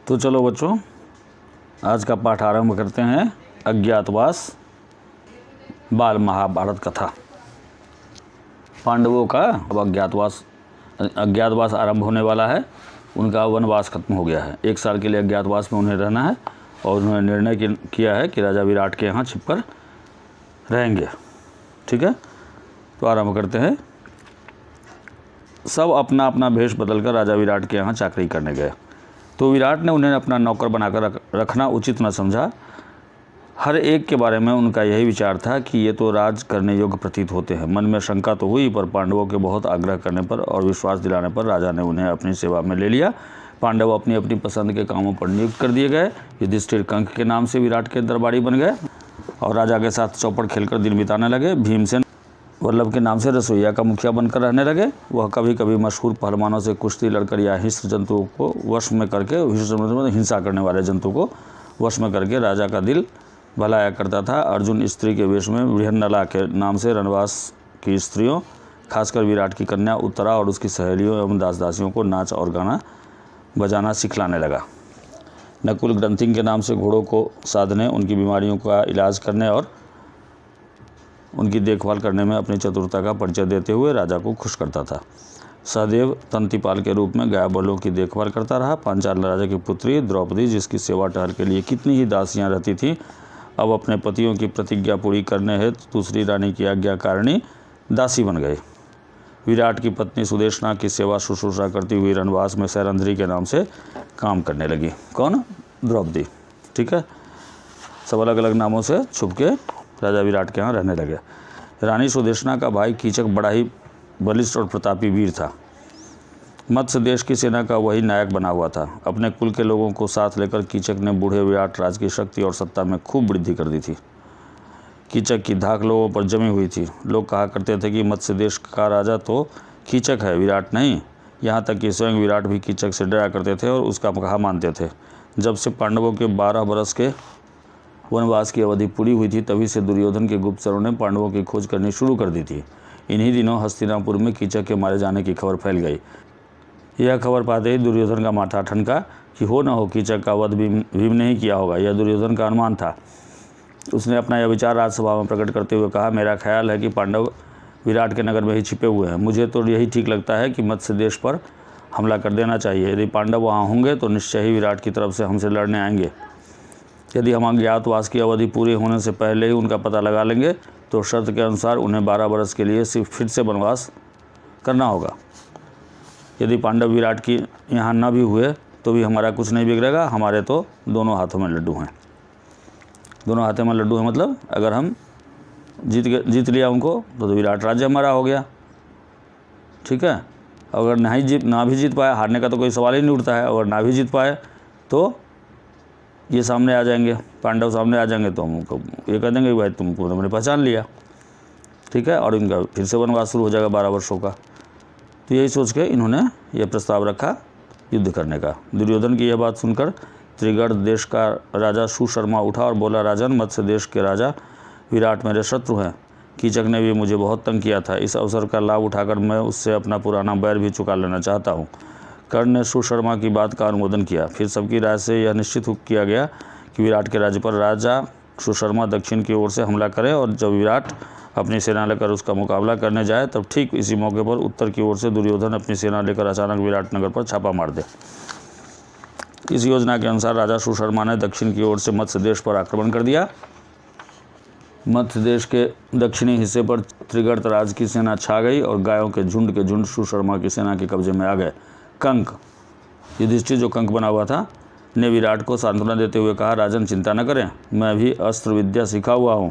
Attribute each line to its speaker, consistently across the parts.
Speaker 1: तो चलो बच्चों, आज का पाठ आरंभ करते हैं। अज्ञातवास बाल महाभारत कथा। पांडवों का अब अज्ञातवास आरंभ होने वाला है। उनका वनवास खत्म हो गया है। 1 साल के लिए अज्ञातवास में उन्हें रहना है और उन्होंने निर्णय किया है कि राजा विराट के यहाँ छिपकर रहेंगे। ठीक है, तो आरंभ करते हैं। सब अपना अपना भेष बदलकर राजा विराट के यहाँ चाकरी करने गए। तो विराट ने उन्हें अपना नौकर बनाकर रखना उचित न समझा। हर एक के बारे में उनका यही विचार था कि ये तो राज करने योग्य प्रतीत होते हैं। मन में शंका तो हुई, पर पांडवों के बहुत आग्रह करने पर और विश्वास दिलाने पर राजा ने उन्हें अपनी सेवा में ले लिया। पांडव अपनी अपनी पसंद के कामों पर नियुक्त कर दिए गए। युधिष्ठिर कंक के नाम से विराट के दरबारी बन गए और राजा के साथ चौपड़ खेलकर दिन बिताने लगे। भीमसेन वल्लभ के नाम से रसोइया का मुखिया बनकर रहने लगे। वह कभी कभी मशहूर पहलवानों से कुश्ती लड़कर या हिंस्र जंतुओं को वश में करके, हिंसा करने वाले जंतु को वश में करके राजा का दिल भलाया करता था। अर्जुन स्त्री के वेश में बृहन्नला के नाम से रणवास की स्त्रियों, खासकर विराट की कन्या उत्तरा और उसकी सहेलियों एवं दास दासियों को नाच और गाना बजाना सिखलाने लगा। नकुल ग्रंथिंग के नाम से घोड़ों को साधने, उनकी बीमारियों का इलाज करने और उनकी देखभाल करने में अपनी चतुरता का परिचय देते हुए राजा को खुश करता था। सहदेव तंतिपाल के रूप में गाय बलों की देखभाल करता रहा। पांचाल राजा की पुत्री द्रौपदी, जिसकी सेवा टहल के लिए कितनी ही दासियां रहती थीं, अब अपने पतियों की प्रतिज्ञा पूरी करने हेतु दूसरी रानी की आज्ञाकारिणी दासी बन गई। विराट की पत्नी सुदेशना की सेवा शुश्रूषा करती हुई रणवास में सैरंध्री के नाम से काम करने लगी। कौन? द्रौपदी। ठीक है, सब अलग अलग नामों से छुप के राजा विराट के यहाँ रहने लगे। रानी सुदेशना का भाई कीचक बड़ा ही बलिष्ठ और प्रतापी वीर था। मत्स्य देश की सेना का वही नायक बना हुआ था। अपने कुल के लोगों को साथ लेकर कीचक ने बूढ़े विराट राज की शक्ति और सत्ता में खूब वृद्धि कर दी थी। कीचक की धाक लोगों पर जमी हुई थी। लोग कहा करते थे कि मत्स्य देश का राजा तो कीचक है, विराट नहीं। यहाँ तक कि स्वयं विराट भी कीचक से डरा करते थे और उसका कहा मानते थे। जब से पांडवों के 12 बरस के वनवास की अवधि पूरी हुई थी, तभी से दुर्योधन के गुप्तचरों ने पांडवों की खोज करनी शुरू कर दी थी। इन्हीं दिनों हस्तिनापुर में कीचक के मारे जाने की खबर फैल गई। यह खबर पाते ही दुर्योधन का माथा ठनका कि हो न हो कीचक का वध भीम ने ही किया होगा। यह दुर्योधन का अनुमान था। उसने अपना यह विचार राजसभा में प्रकट करते हुए कहा, मेरा ख्याल है कि पांडव विराट के नगर में ही छिपे हुए हैं। मुझे तो यही ठीक लगता है कि मत्स्य देश पर हमला कर देना चाहिए। यदि पांडव वहाँ होंगे तो निश्चय ही विराट की तरफ से हमसे लड़ने आएंगे। यदि हम अज्ञातवास की अवधि पूरी होने से पहले ही उनका पता लगा लेंगे तो शर्त के अनुसार उन्हें 12 बरस के लिए सिर्फ फिर से वनवास करना होगा। यदि पांडव विराट की यहाँ न भी हुए तो भी हमारा कुछ नहीं बिगड़ेगा। हमारे तो दोनों हाथों में लड्डू हैं। दोनों हाथों में लड्डू हैं मतलब अगर हम जीत लिया उनको तो विराट राज्य हमारा हो गया। ठीक है, अगर ना भी जीत पाए, हारने का तो कोई सवाल ही नहीं उठता है। अगर ना भी जीत पाए तो ये सामने आ जाएंगे, पांडव सामने आ जाएंगे, तो हमको ये कह देंगे भाई तुमको हमने पहचान लिया। ठीक है, और इनका फिर से वनवास शुरू हो जाएगा 12 वर्षों का। तो यही सोच के इन्होंने ये प्रस्ताव रखा युद्ध करने का। दुर्योधन की यह बात सुनकर त्रिगढ़ देश का राजा सुशर्मा उठा और बोला, राजन, मत्स्य देश के राजा विराट मेरे शत्रु हैं। कीचक ने भी मुझे बहुत तंग किया था। इस अवसर का लाभ उठाकर मैं उससे अपना पुराना बैर भी चुका लेना चाहता हूँ। कर्ण ने सुशर्मा की बात का अनुमोदन किया। फिर सबकी राय से यह निश्चित किया गया कि विराट के राज्य पर राजा सुशर्मा दक्षिण की ओर से हमला करे और जब विराट अपनी सेना लेकर उसका मुकाबला करने जाए तब ठीक इसी मौके पर उत्तर की ओर से दुर्योधन अपनी सेना लेकर अचानक विराट नगर पर छापा मार दे। इस योजना के अनुसार राजा सुशर्मा ने दक्षिण की ओर से मत्स्य देश पर आक्रमण कर दिया। मध्य देश के दक्षिणी हिस्से पर त्रिगर्त राज की सेना छा गई और गायों के झुंड सुशर्मा की सेना के कब्जे में आ गए। कंक, युधिष्ठिर जो कंक बना हुआ था, ने विराट को सांत्वना देते हुए कहा, राजन चिंता न करें, मैं भी अस्त्र विद्या सीखा हुआ हूँ।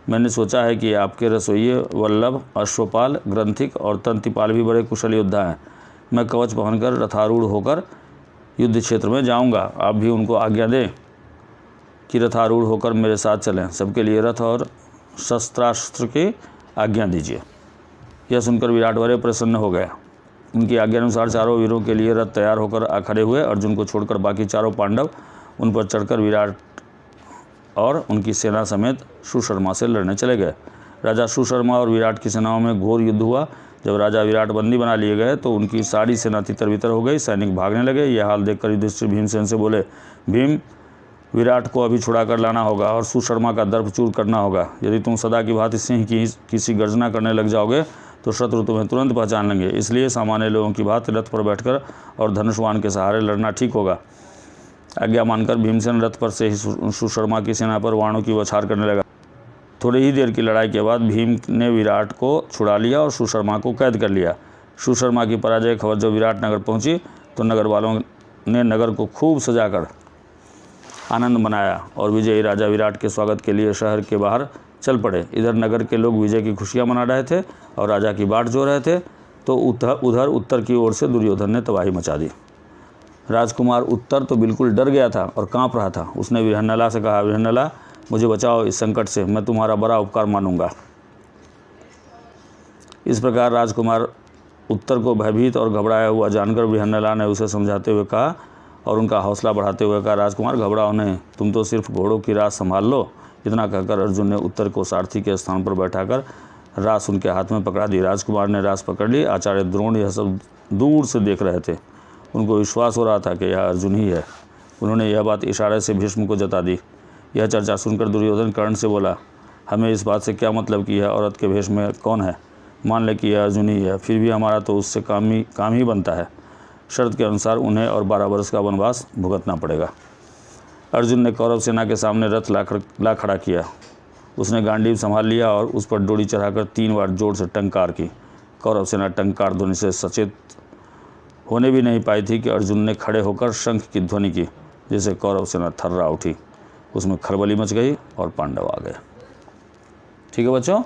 Speaker 1: मैंने सोचा है कि आपके रसोइये वल्लभ, अश्वपाल, ग्रंथिक और तंतिपाल भी बड़े कुशल योद्धा हैं। मैं कवच पहनकर रथारूढ़ होकर युद्ध क्षेत्र में जाऊँगा। आप भी उनको आज्ञा दें कि रथारूढ़ होकर मेरे साथ चलें। सबके लिए रथ और शस्त्रास्त्र की आज्ञा दीजिए। यह सुनकर विराट बड़े प्रसन्न हो गए। उनकी आज्ञा अनुसार चारों वीरों के लिए रथ तैयार होकर खड़े हुए। अर्जुन को छोड़कर बाकी चारों पांडव उन पर चढ़कर विराट और उनकी सेना समेत सुशर्मा से लड़ने चले गए। राजा सुशर्मा और विराट की सेनाओं में घोर युद्ध हुआ। जब राजा विराट बंदी बना लिए गए तो उनकी सारी सेना तितर बितर हो गई, सैनिक भागने लगे। यह हाल देखकर युधिष्ठिर भीमसेन से बोले, भीम, विराट को अभी छुड़ा कर लाना होगा और सुशर्मा का दर्प चूर करना होगा। यदि तुम सदा की भांति सिंह की किसी गर्जना करने लग जाओगे तो शत्रु तुम्हें तुरंत पहचान लेंगे। इसलिए सामान्य लोगों की भांति रथ पर बैठकर और धनुष्वान के सहारे लड़ना ठीक होगा। आज्ञा मानकर भीमसेन रथ पर से ही सुशर्मा की सेना पर बाणों की बौछार करने लगा। थोड़ी ही देर की लड़ाई के बाद भीम ने विराट को छुड़ा लिया और सुशर्मा को कैद कर लिया। सुशर्मा की पराजय खबर जब विराट नगर पहुंची तो नगर वालों ने नगर को खूब सजाकर आनंद मनाया और विजयी राजा विराट के स्वागत के लिए शहर के बाहर चल पड़े। इधर नगर के लोग विजय की खुशियां मना रहे थे और राजा की बाट जो रहे थे, तो उधर उत्तर की ओर से दुर्योधन ने तबाही मचा दी। राजकुमार उत्तर तो बिल्कुल डर गया था और कांप रहा था। उसने विरहन्नला से कहा, विरहन्नला, मुझे बचाओ इस संकट से, मैं तुम्हारा बड़ा उपकार मानूंगा। इस प्रकार राजकुमार उत्तर को भयभीत और घबराया हुआ जानकर विरहन्नला ने उसे समझाते हुए कहा और उनका हौसला बढ़ाते हुए कहा, राजकुमार, घबराओ नहीं, तुम तो सिर्फ घोड़ों की रास संभाल लो। इतना कहकर अर्जुन ने उत्तर को सारथी के स्थान पर बैठाकर रास उनके हाथ में पकड़ा दी। राजकुमार ने रास पकड़ ली। आचार्य द्रोण यह सब दूर से देख रहे थे। उनको विश्वास हो रहा था कि यह अर्जुन ही है। उन्होंने यह बात इशारे से भीष्म को जता दी। यह चर्चा सुनकर दुर्योधन कर्ण से बोला, हमें इस बात से क्या मतलब कि यह औरत के भेष में कौन है? मान ले कि यह अर्जुन ही है, फिर भी हमारा तो उससे काम ही बनता है। शर्त के अनुसार उन्हें और 12 वर्ष का वनवास भुगतना पड़ेगा। अर्जुन ने कौरव सेना के सामने रथ ला खड़ा किया। उसने गांडीव संभाल लिया और उस पर डोरी चढ़ाकर 3 बार जोर से टंकार की। कौरव सेना टंकार ध्वनि से सचेत होने भी नहीं पाई थी कि अर्जुन ने खड़े होकर शंख की ध्वनि की, जिससे कौरव सेना थर्रा उठी। उसमें खलबली मच गई और पांडव आ गए। ठीक है बच्चों।